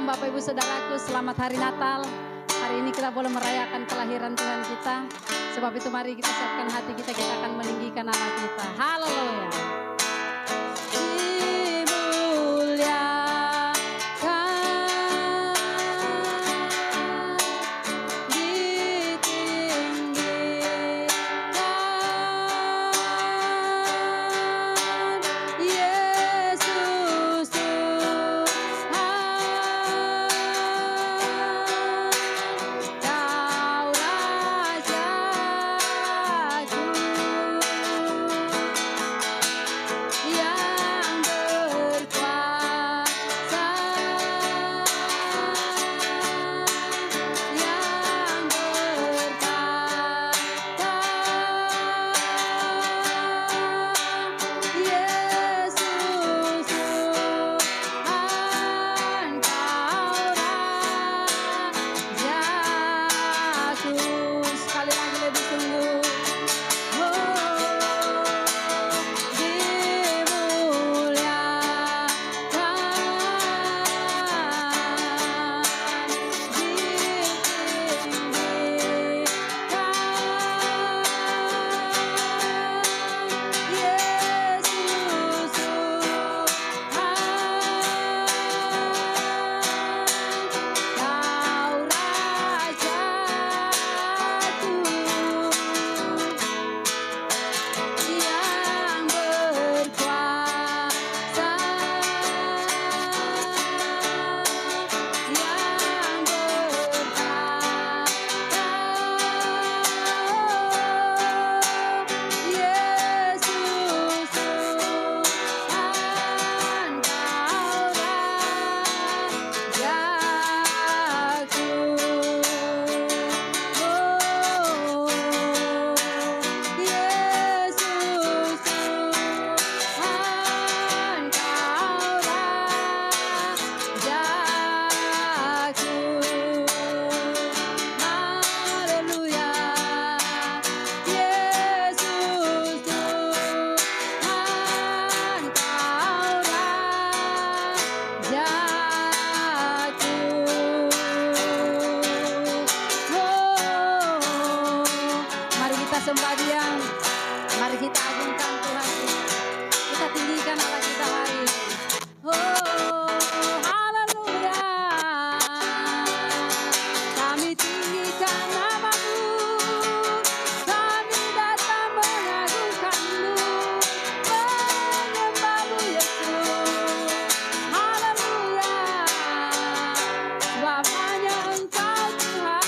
Bapak Ibu Saudaraku, selamat hari Natal. Hari ini kita boleh merayakan kelahiran Tuhan kita. Sebab itu mari kita siapkan hati kita, kita akan meninggikan Allah kita. Haleluya. Sembah Dia, mari kita agungkan Tuhan kita, kita tinggikan Allah kita hari ini. Oh, haleluya, kami tinggikan nama-Mu, kami datang mengagungkan-Mu, menyembah-Mu Yesus. Haleluya, sebab hanya Engkau Tuhan.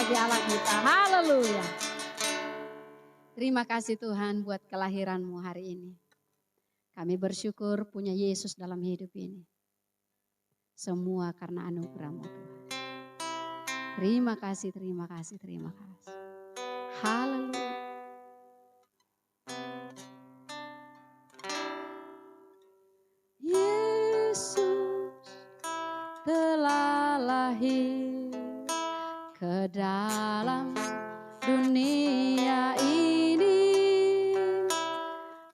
bagi Allah kita. Haleluya. Terima kasih Tuhan buat kelahiran-Mu hari ini. Kami bersyukur punya Yesus dalam hidup ini. Semua karena anugerah-Mu Tuhan. Terima kasih, terima kasih, terima kasih. Haleluya. Yesus telah lahir ke dalam dunia ini,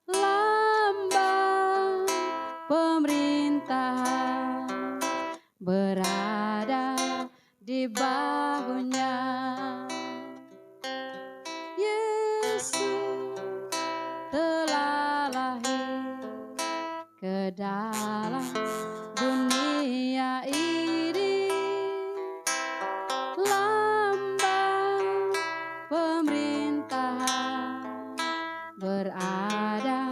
lambang pemerintahan berada di bahunya. Yesus telah lahir ke dalam dunia ini, lambang pemerintahan berada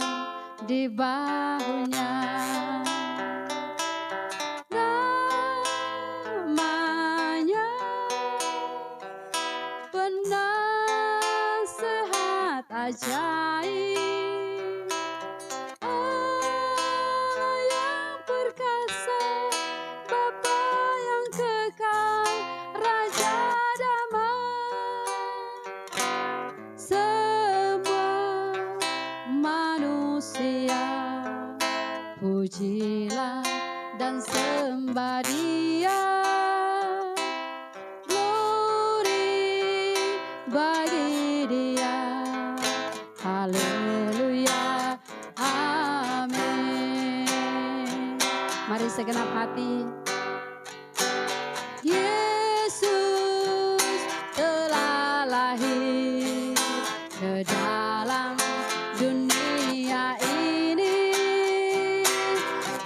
di bahunya. Namanya penasehat ajaib, Allah yang perkasa, Bapa yang kekal, Raja damai. Semua manusia pujilah dan sembah Dia. Glory bagi Dia. Haleluya. Amin. Mari segenap hati. Yesus telah lahir ke dalam dunia ini,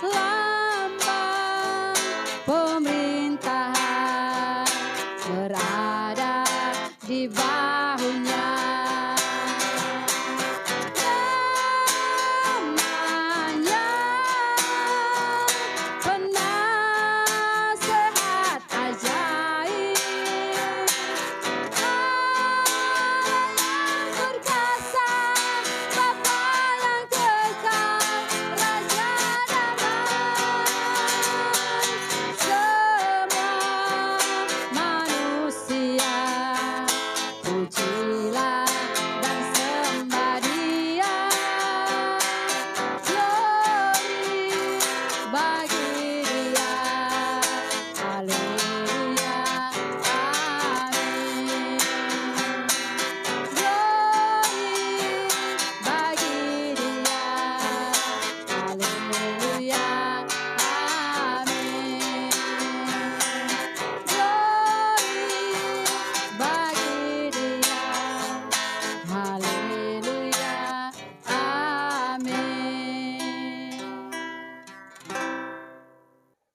lambang pemerintahan berada di bahunya. Namanya penasehat ajaib, Allah yang perkasa, Bapa yang kekal, Raja damai. Semua manusia pujilah dan sembah Dia. Glory bagi Dia. Haleluya. Amin. Glory bagi Dia. Haleluya. Amin. Glory bagi Dia. Haleluya. Amin.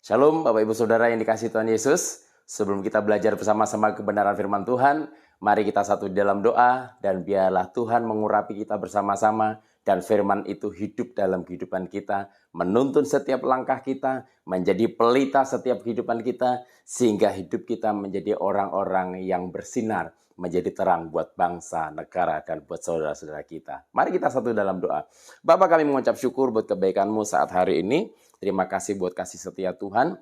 Shalom Bapak Ibu Saudara yang dikasihi Tuhan Yesus. Sebelum kita belajar bersama-sama kebenaran firman Tuhan, mari kita satu di dalam doa dan biarlah Tuhan mengurapi kita bersama-sama dan firman itu hidup dalam kehidupan kita, menuntun setiap langkah kita, menjadi pelita setiap kehidupan kita, sehingga hidup kita menjadi orang-orang yang bersinar, menjadi terang buat bangsa, negara, dan buat saudara-saudara kita. Mari kita satu dalam doa. Bapa, kami mengucap syukur buat kebaikan-Mu saat hari ini. Terima kasih buat kasih setia Tuhan.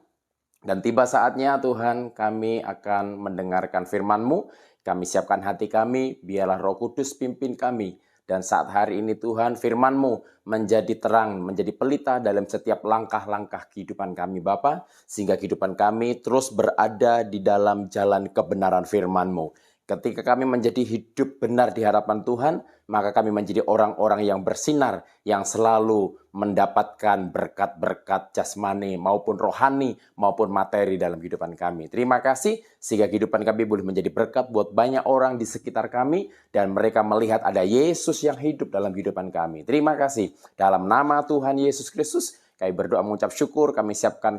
Dan tiba saatnya Tuhan kami akan mendengarkan firman-Mu. Kami siapkan hati kami, biarlah Roh Kudus pimpin kami. Dan saat hari ini Tuhan firman-Mu menjadi terang, menjadi pelita dalam setiap langkah-langkah kehidupan kami Bapa. Sehingga kehidupan kami terus berada di dalam jalan kebenaran firman-Mu. Ketika kami menjadi hidup benar di hadapan Tuhan, maka kami menjadi orang-orang yang bersinar, yang selalu mendapatkan berkat-berkat jasmani maupun rohani maupun materi dalam kehidupan kami. Terima kasih sehingga kehidupan kami boleh menjadi berkat buat banyak orang di sekitar kami dan mereka melihat ada Yesus yang hidup dalam kehidupan kami. Terima kasih. Dalam nama Tuhan Yesus Kristus, kami berdoa mengucap syukur, kami siapkan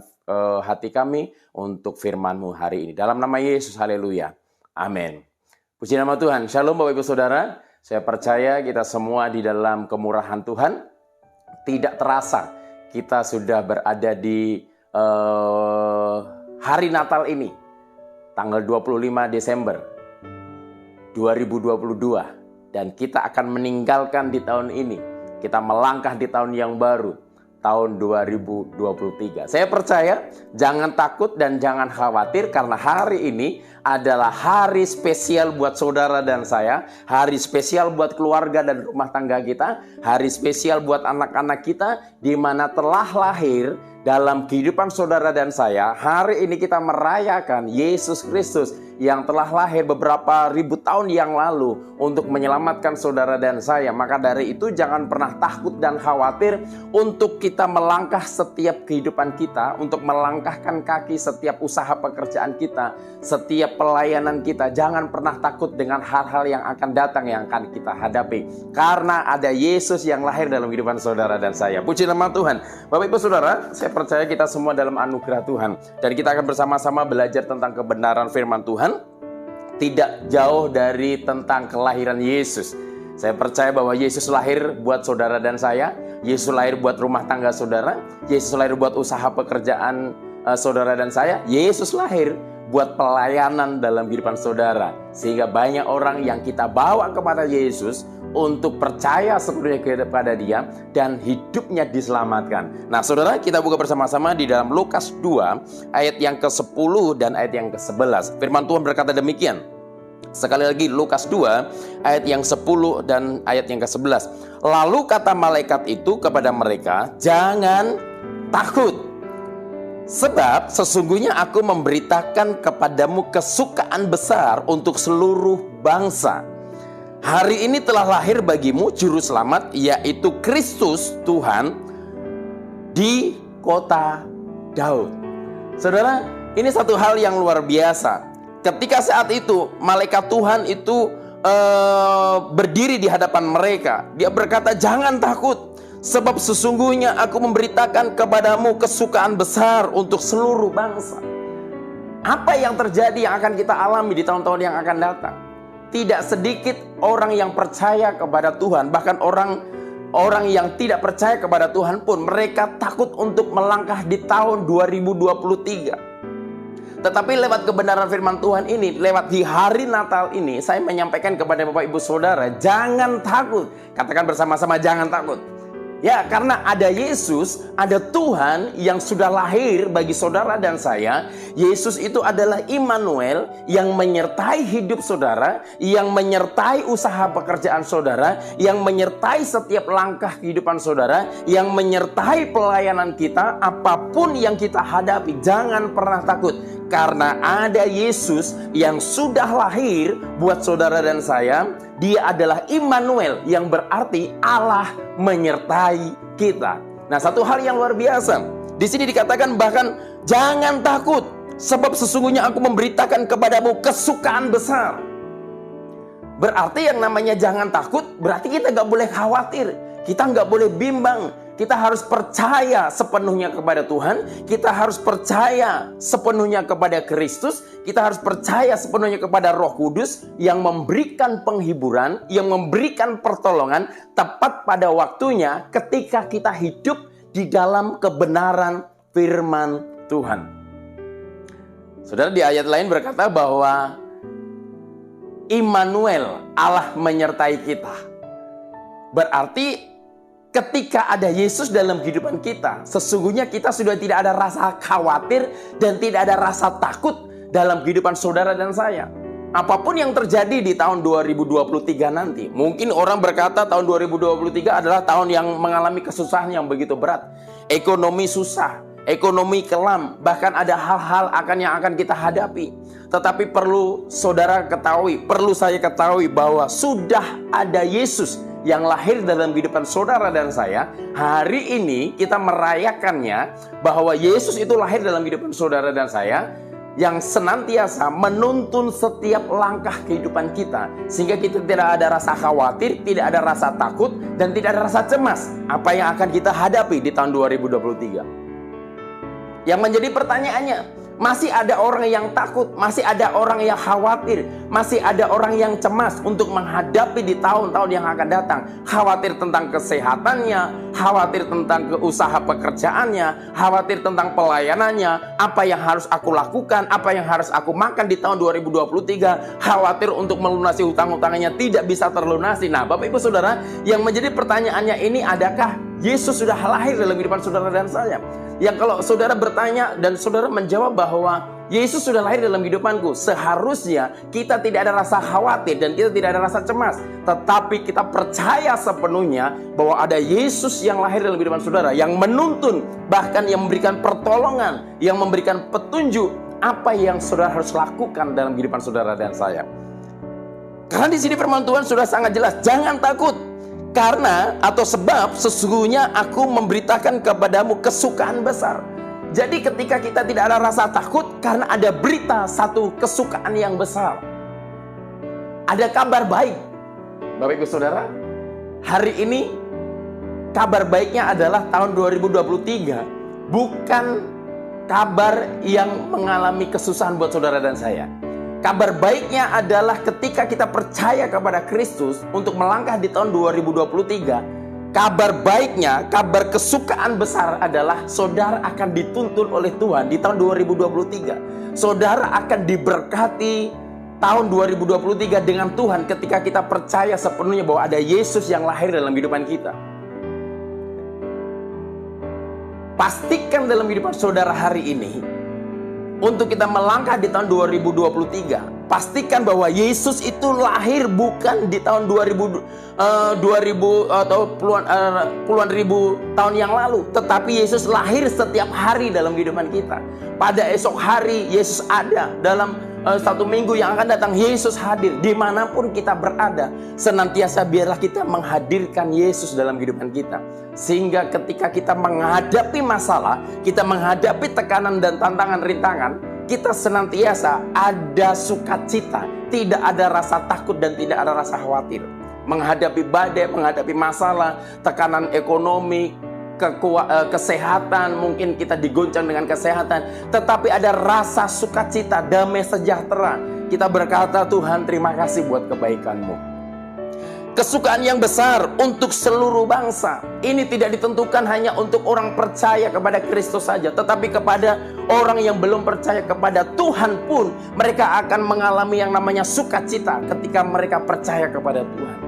hati kami untuk firman-Mu hari ini. Dalam nama Yesus, haleluya. Amin. Puji nama Tuhan. Shalom Bapak Ibu Saudara. Saya percaya kita semua di dalam kemurahan Tuhan. Tidak terasa kita sudah berada di hari Natal ini. Tanggal 25 Desember 2022 dan kita akan meninggalkan di tahun ini. Kita melangkah di tahun yang baru, tahun 2023. Saya percaya jangan takut dan jangan khawatir karena hari ini adalah hari spesial buat saudara dan saya, hari spesial buat keluarga dan rumah tangga kita, hari spesial buat anak-anak kita di mana telah lahir dalam kehidupan saudara dan saya. Hari ini kita merayakan Yesus Kristus yang telah lahir beberapa ribu tahun yang lalu untuk menyelamatkan saudara dan saya. Maka dari itu jangan pernah takut dan khawatir untuk kita melangkah setiap kehidupan kita, untuk melangkahkan kaki setiap usaha pekerjaan kita, setiap pelayanan kita. Jangan pernah takut dengan hal-hal yang akan datang, yang akan kita hadapi. Karena ada Yesus yang lahir dalam kehidupan saudara dan saya. Puji nama Tuhan. Bapak Ibu Saudara, saya percaya kita semua dalam anugerah Tuhan. Dan kita akan bersama-sama belajar tentang kebenaran firman Tuhan. Tidak jauh dari tentang kelahiran Yesus. Saya percaya bahwa Yesus lahir buat saudara dan saya. Yesus lahir buat rumah tangga saudara. Yesus lahir buat usaha pekerjaan saudara dan saya. Yesus lahir buat pelayanan dalam kehidupan saudara. Sehingga banyak orang yang kita bawa kepada Yesus untuk percaya sepenuhnya kepada Dia dan hidupnya diselamatkan. Nah, saudara, kita buka bersama-sama di dalam Lukas 2 ayat yang ke-10 dan ayat yang ke-11. Firman Tuhan berkata demikian. Sekali lagi Lukas 2 ayat yang 10 dan ayat yang ke-11. Lalu kata malaikat itu kepada mereka, "Jangan takut. Sebab sesungguhnya aku memberitakan kepadamu kesukaan besar untuk seluruh bangsa. Hari ini telah lahir bagimu juru selamat, yaitu Kristus Tuhan di kota Daud." Saudara, ini satu hal yang luar biasa. Ketika saat itu malaikat Tuhan itu berdiri di hadapan mereka, dia berkata, "Jangan takut. Sebab sesungguhnya aku memberitakan kepadamu kesukaan besar untuk seluruh bangsa." Apa yang terjadi yang akan kita alami di tahun-tahun yang akan datang? Tidak sedikit orang yang percaya kepada Tuhan, bahkan orang yang tidak percaya kepada Tuhan pun mereka takut untuk melangkah di tahun 2023. Tetapi lewat kebenaran firman Tuhan ini, lewat di hari Natal ini, saya menyampaikan kepada Bapak Ibu Saudara, jangan takut. Katakan bersama-sama, jangan takut. Ya, karena ada Yesus, ada Tuhan yang sudah lahir bagi saudara dan saya. Yesus itu adalah Immanuel yang menyertai hidup saudara, yang menyertai usaha pekerjaan saudara, yang menyertai setiap langkah kehidupan saudara, yang menyertai pelayanan kita, apapun yang kita hadapi. Jangan pernah takut, karena ada Yesus yang sudah lahir buat saudara dan saya. Dia adalah Immanuel yang berarti Allah menyertai kita. Nah, satu hal yang luar biasa. Di sini dikatakan bahkan jangan takut, sebab sesungguhnya aku memberitakan kepadamu kesukaan besar. Berarti yang namanya jangan takut, berarti kita gak boleh khawatir. Kita gak boleh bimbang. Kita harus percaya sepenuhnya kepada Tuhan. Kita harus percaya sepenuhnya kepada Kristus. Kita harus percaya sepenuhnya kepada Roh Kudus yang memberikan penghiburan, yang memberikan pertolongan tepat pada waktunya ketika kita hidup di dalam kebenaran firman Tuhan. Saudara, di ayat lain berkata bahwa Immanuel, Allah menyertai kita. Berarti ketika ada Yesus dalam kehidupan kita, sesungguhnya kita sudah tidak ada rasa khawatir dan tidak ada rasa takut dalam kehidupan saudara dan saya. Apapun yang terjadi di tahun 2023 nanti, mungkin orang berkata tahun 2023 adalah tahun yang mengalami kesusahan yang begitu berat. Ekonomi susah, ekonomi kelam, bahkan ada hal-hal yang akan kita hadapi. Tetapi perlu saudara ketahui, perlu saya ketahui bahwa sudah ada Yesus yang lahir dalam kehidupan saudara dan saya. Hari ini kita merayakannya bahwa Yesus itu lahir dalam kehidupan saudara dan saya, yang senantiasa menuntun setiap langkah kehidupan kita, sehingga kita tidak ada rasa khawatir, tidak ada rasa takut, dan tidak ada rasa cemas apa yang akan kita hadapi di tahun 2023. Yang menjadi pertanyaannya, Masih ada orang yang takut, masih ada orang yang khawatir, masih ada orang yang cemas untuk menghadapi di tahun-tahun yang akan datang. Khawatir tentang kesehatannya, khawatir tentang usaha pekerjaannya, khawatir tentang pelayanannya, apa yang harus aku lakukan, apa yang harus aku makan di tahun 2023, khawatir untuk melunasi hutang-hutangnya tidak bisa terlunasi. Nah, Bapak Ibu Saudara, yang menjadi pertanyaannya ini, adakah Yesus sudah lahir dalam kehidupan saudara dan saya? Yang kalau saudara bertanya dan saudara menjawab bahwa Yesus sudah lahir dalam kehidupanku, seharusnya kita tidak ada rasa khawatir dan kita tidak ada rasa cemas. Tetapi kita percaya sepenuhnya bahwa ada Yesus yang lahir dalam kehidupan saudara, yang menuntun, bahkan yang memberikan pertolongan, yang memberikan petunjuk apa yang saudara harus lakukan dalam kehidupan saudara dan saya. Karena di sini firman Tuhan sudah sangat jelas, jangan takut. Karena atau sebab sesungguhnya aku memberitakan kepadamu kesukaan besar. Jadi ketika kita tidak ada rasa takut, karena ada berita satu kesukaan yang besar. Ada kabar baik. Bapak Ibu Saudara, hari ini kabar baiknya adalah tahun 2023 bukan kabar yang mengalami kesusahan buat saudara dan saya. Kabar baiknya adalah ketika kita percaya kepada Kristus untuk melangkah di tahun 2023, kabar baiknya, kabar kesukaan besar adalah saudara akan dituntun oleh Tuhan di tahun 2023. Saudara akan diberkati tahun 2023 dengan Tuhan ketika kita percaya sepenuhnya bahwa ada Yesus yang lahir dalam kehidupan kita. Pastikan dalam kehidupan saudara hari ini, untuk kita melangkah di tahun 2023, pastikan bahwa Yesus itu lahir bukan di tahun 2000 atau puluhan ribu tahun yang lalu, tetapi Yesus lahir setiap hari dalam kehidupan kita. Pada esok hari Yesus ada, dalam satu minggu yang akan datang Yesus hadir. Dimanapun kita berada, senantiasa biarlah kita menghadirkan Yesus dalam kehidupan kita. Sehingga ketika kita menghadapi masalah, kita menghadapi tekanan dan tantangan rintangan, kita senantiasa ada sukacita, tidak ada rasa takut dan tidak ada rasa khawatir. Menghadapi badai, menghadapi masalah, tekanan ekonomi, kesehatan, mungkin kita digoncang dengan kesehatan, tetapi ada rasa sukacita, damai sejahtera. Kita berkata, Tuhan terima kasih buat kebaikan-Mu. Kesukaan yang besar untuk seluruh bangsa. Ini tidak ditentukan hanya untuk orang percaya kepada Kristus saja, tetapi kepada orang yang belum percaya kepada Tuhan pun, mereka akan mengalami yang namanya sukacita ketika mereka percaya kepada Tuhan.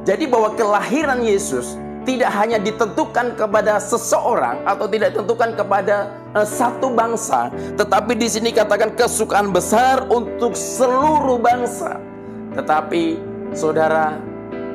Jadi bahwa kelahiran Yesus tidak hanya ditentukan kepada seseorang atau tidak ditentukan kepada satu bangsa, tetapi di sini katakan kesukaan besar untuk seluruh bangsa. Tetapi saudara,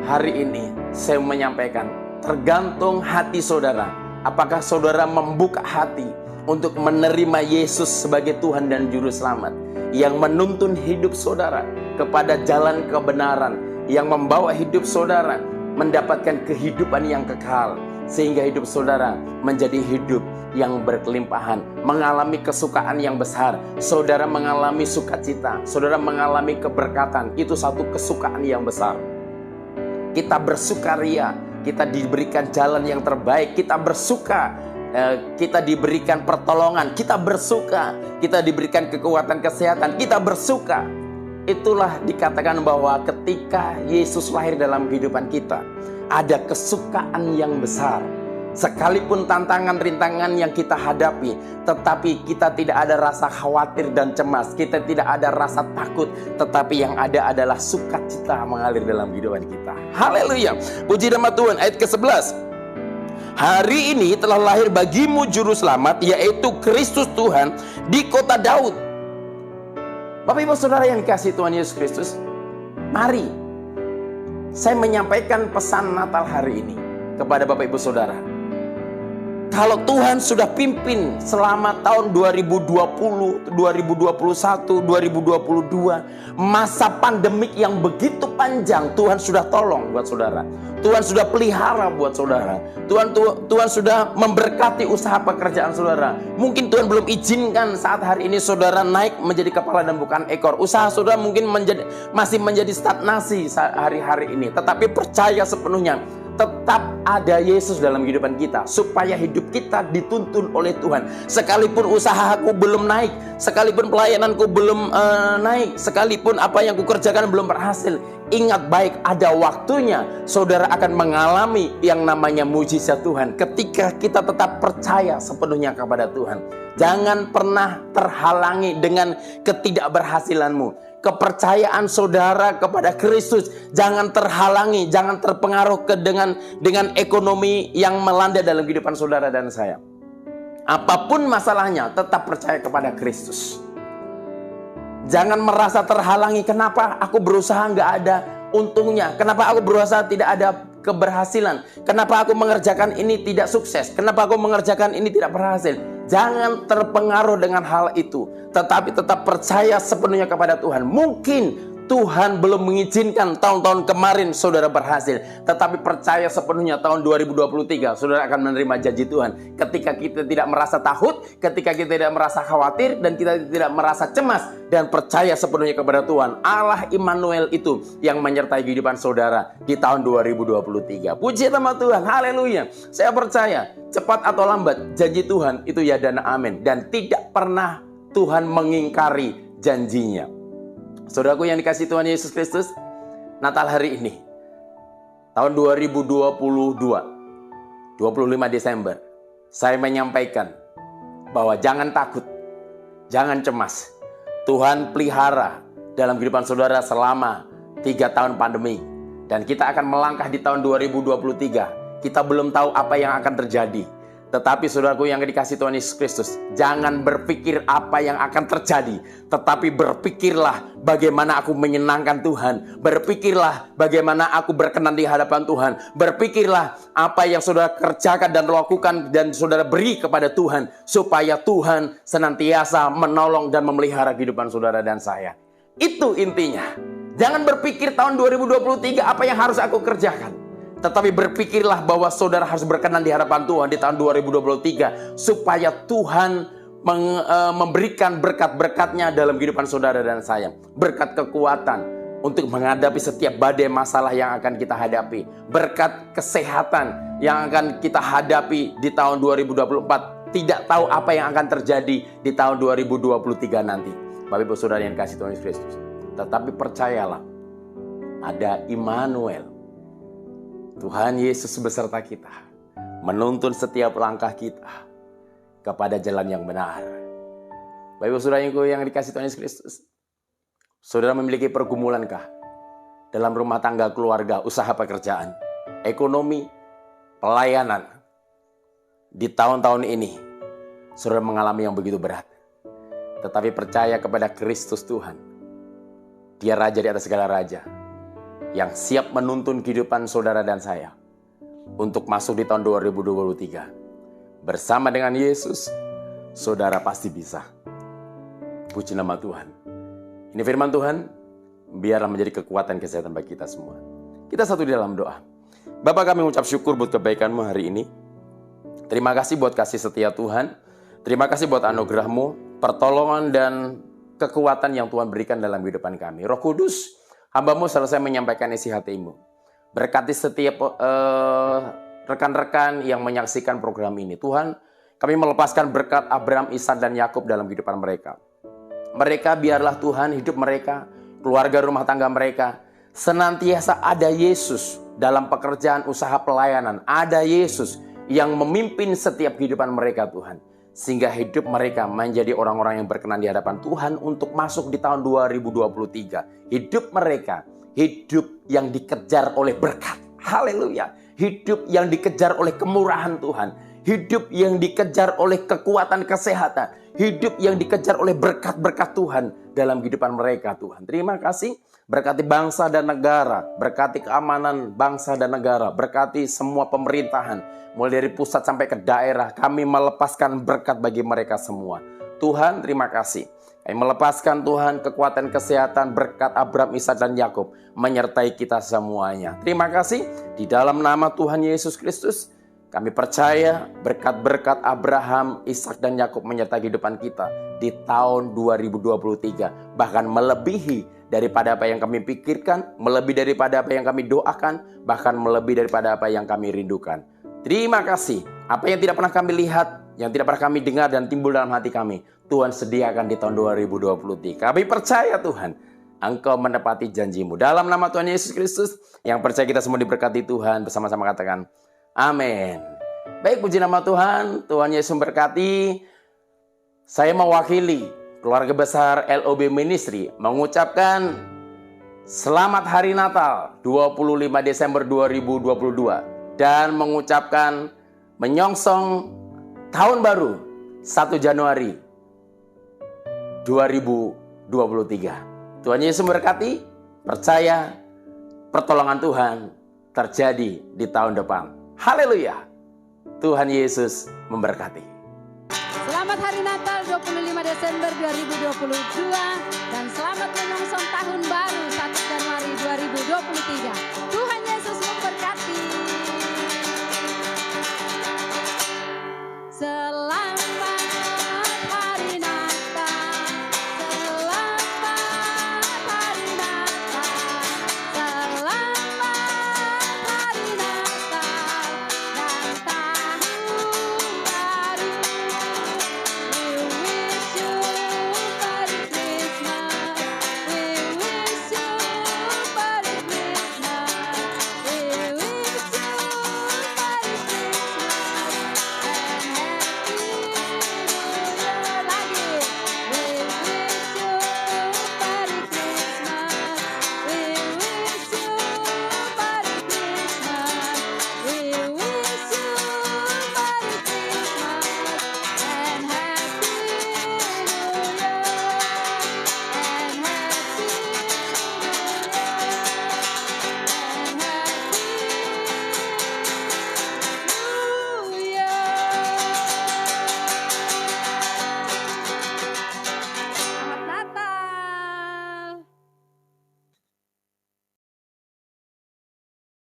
hari ini saya menyampaikan, tergantung hati saudara. Apakah saudara membuka hati untuk menerima Yesus sebagai Tuhan dan Juru Selamat, yang menuntun hidup saudara kepada jalan kebenaran, yang membawa hidup saudara mendapatkan kehidupan yang kekal, sehingga hidup saudara menjadi hidup yang berkelimpahan, mengalami kesukaan yang besar. Saudara mengalami sukacita, saudara mengalami keberkatan. Itu satu kesukaan yang besar. Kita bersukaria, kita diberikan jalan yang terbaik, kita bersuka, kita diberikan pertolongan, kita bersuka, kita diberikan kekuatan kesehatan, kita bersuka. Itulah dikatakan bahwa ketika Yesus lahir dalam kehidupan kita, ada kesukaan yang besar. Sekalipun tantangan rintangan yang kita hadapi, tetapi kita tidak ada rasa khawatir dan cemas, kita tidak ada rasa takut, tetapi yang ada adalah sukacita mengalir dalam kehidupan kita. Haleluya, puji nama Tuhan. Ayat ke-11, hari ini telah lahir bagimu Juru Selamat, yaitu Kristus Tuhan di kota Daud. Bapak Ibu Saudara yang dikasihi Tuhan Yesus Kristus, mari saya menyampaikan pesan Natal hari ini kepada Bapak Ibu Saudara. Kalau Tuhan sudah pimpin selama tahun 2020, 2021, 2022, masa pandemik yang begitu panjang, Tuhan sudah tolong buat saudara. Tuhan sudah pelihara buat saudara. Tuhan sudah memberkati usaha pekerjaan saudara. Mungkin Tuhan belum izinkan saat hari ini saudara naik menjadi kepala dan bukan ekor. Usaha saudara mungkin masih menjadi stagnasi hari-hari ini. Tetapi percaya sepenuhnya, tetap ada Yesus dalam kehidupan kita, supaya hidup kita dituntun oleh Tuhan. Sekalipun usahaku belum naik, sekalipun pelayananku belum naik, sekalipun apa yang kukerjakan belum berhasil, ingat baik, ada waktunya saudara akan mengalami yang namanya mujizat Tuhan ketika kita tetap percaya sepenuhnya kepada Tuhan. Jangan pernah terhalangi dengan ketidakberhasilanmu. Kepercayaan saudara kepada Kristus jangan terhalangi, jangan terpengaruh dengan ekonomi yang melanda dalam kehidupan saudara dan saya. Apapun masalahnya, tetap percaya kepada Kristus. Jangan merasa terhalangi, kenapa aku berusaha nggak ada untungnya, kenapa aku berusaha tidak ada keberhasilan, kenapa aku mengerjakan ini tidak sukses, kenapa aku mengerjakan ini tidak berhasil. Jangan terpengaruh dengan hal itu, tetapi tetap percaya sepenuhnya kepada Tuhan. Mungkin Tuhan belum mengizinkan tahun-tahun kemarin saudara berhasil, tetapi percaya sepenuhnya tahun 2023 saudara akan menerima janji Tuhan. Ketika kita tidak merasa takut, ketika kita tidak merasa khawatir, dan kita tidak merasa cemas, dan percaya sepenuhnya kepada Tuhan, Allah Immanuel itu yang menyertai kehidupan saudara di tahun 2023. Puji nama Tuhan, haleluya. Saya percaya cepat atau lambat janji Tuhan itu ya dan amin, dan tidak pernah Tuhan mengingkari janjinya. Saudaraku yang dikasihi Tuhan Yesus Kristus, Natal hari ini, tahun 2022, 25 Desember, saya menyampaikan bahwa jangan takut, jangan cemas. Tuhan pelihara dalam kehidupan saudara selama 3 tahun pandemi. Dan kita akan melangkah di tahun 2023. Kita belum tahu apa yang akan terjadi. Tetapi saudaraku yang dikasihi Tuhan Yesus Kristus, jangan berpikir apa yang akan terjadi, tetapi berpikirlah bagaimana aku menyenangkan Tuhan. Berpikirlah bagaimana aku berkenan di hadapan Tuhan. Berpikirlah apa yang saudara kerjakan dan lakukan dan saudara beri kepada Tuhan, supaya Tuhan senantiasa menolong dan memelihara kehidupan saudara dan saya. Itu intinya. Jangan berpikir tahun 2023 apa yang harus aku kerjakan, tetapi berpikirlah bahwa saudara harus berkenan di hadapan Tuhan di tahun 2023, supaya Tuhan memberikan berkat-berkatnya dalam kehidupan saudara dan saya. Berkat kekuatan untuk menghadapi setiap badai masalah yang akan kita hadapi. Berkat kesehatan yang akan kita hadapi di tahun 2024. Tidak tahu apa yang akan terjadi di tahun 2023 nanti. Bapak Ibu Saudara yang dikasihi Tuhan Yesus Kristus. Tetapi percayalah, ada Immanuel. Tuhan Yesus beserta kita, menuntun setiap langkah kita kepada jalan yang benar. Bapak Ibu Saudara yang dikasihi Tuhan Yesus Kristus, saudara memiliki pergumulankah dalam rumah tangga, keluarga, usaha pekerjaan, ekonomi, pelayanan? Di tahun-tahun ini, saudara mengalami yang begitu berat. Tetapi percaya kepada Kristus Tuhan. Dia Raja di atas segala raja, yang siap menuntun kehidupan saudara dan saya untuk masuk di tahun 2023. Bersama dengan Yesus, saudara pasti bisa. Puji nama Tuhan. Ini firman Tuhan, biarlah menjadi kekuatan kesehatan bagi kita semua. Kita satu di dalam doa. Bapa, kami mengucap syukur buat kebaikan-Mu hari ini. Terima kasih buat kasih setia Tuhan. Terima kasih buat anugerah-Mu, pertolongan dan kekuatan yang Tuhan berikan dalam kehidupan kami. Roh Kudus, hamba-Mu selesai menyampaikan isi hati-Mu. Berkati setiap rekan-rekan yang menyaksikan program ini. Tuhan, kami melepaskan berkat Abraham, Ishak, dan Yakub dalam kehidupan mereka. Mereka biarlah Tuhan hidup mereka, keluarga rumah tangga mereka, senantiasa ada Yesus dalam pekerjaan usaha pelayanan. Ada Yesus yang memimpin setiap kehidupan mereka Tuhan. Sehingga hidup mereka menjadi orang-orang yang berkenan di hadapan Tuhan untuk masuk di tahun 2023. Hidup mereka, hidup yang dikejar oleh berkat. Haleluya. Hidup yang dikejar oleh kemurahan Tuhan. Hidup yang dikejar oleh kekuatan kesehatan. Hidup yang dikejar oleh berkat-berkat Tuhan dalam kehidupan mereka Tuhan. Terima kasih. Berkati bangsa dan negara, berkati keamanan bangsa dan negara, berkati semua pemerintahan, mulai dari pusat sampai ke daerah. Kami melepaskan berkat bagi mereka semua. Tuhan, terima kasih. Kami melepaskan Tuhan kekuatan kesehatan, berkat Abraham, Ishak, dan Yakub menyertai kita semuanya. Terima kasih. Di dalam nama Tuhan Yesus Kristus, kami percaya berkat-berkat Abraham, Ishak, dan Yakub menyertai kehidupan kita di tahun 2023, bahkan melebihi daripada apa yang kami pikirkan, melebihi daripada apa yang kami doakan, bahkan melebihi daripada apa yang kami rindukan. Terima kasih. Apa yang tidak pernah kami lihat, yang tidak pernah kami dengar dan timbul dalam hati kami, Tuhan sediakan di tahun 2023. Kami percaya Tuhan, Engkau menepati janjimu. Dalam nama Tuhan Yesus Kristus, yang percaya kita semua diberkati Tuhan, bersama-sama katakan, amin. Baik, puji nama Tuhan, Tuhan Yesus memberkati. Saya mewakili keluarga besar LOB Ministry mengucapkan selamat hari Natal 25 Desember 2022 dan mengucapkan menyongsong tahun baru 1 Januari 2023. Tuhan Yesus memberkati, percaya pertolongan Tuhan terjadi di tahun depan. Haleluya. Tuhan Yesus memberkati. Selamat Hari Natal 25 Desember 2022 dan selamat menyongsong tahun baru 1 Januari 2023.